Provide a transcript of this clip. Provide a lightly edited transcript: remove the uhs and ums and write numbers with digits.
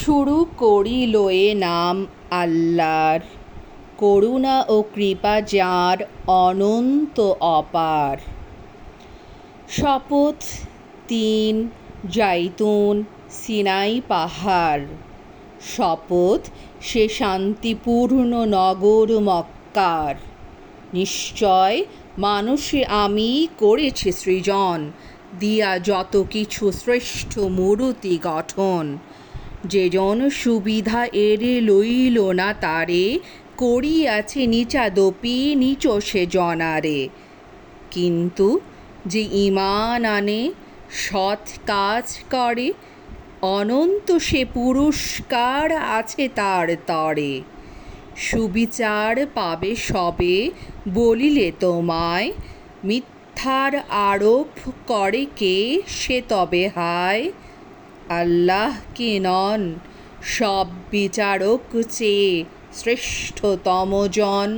শুরু করিল এ নাম আল্লাহর, করুণা ও কৃপা যার অনন্ত অপার। শপথ ৩ জাইতুন সিনাই পাহাড়, শপথ সে শান্তিপূর্ণ নগর মক্কার। নিশ্চয় মানুষে আমি করেছি সৃজন, দিয়া যত কিছু শ্রেষ্ঠ মূরতি গঠন। যেজন সুবিধা এরে লইল না তারে, করিয়াছে নিচাদপি নিচ সে জনারে। কিন্তু যে ঈমান আনে, সৎ কাজ করে, অনন্ত সে পুরস্কার আছে তার তরে। সুবিচার পাবে সবে বলিলে তোমায়, মিথ্যার আরোপ করে কে সে তবে হায়। আল্লাহ কে নন সব বিচারক চেয়ে শ্রেষ্ঠতম জন।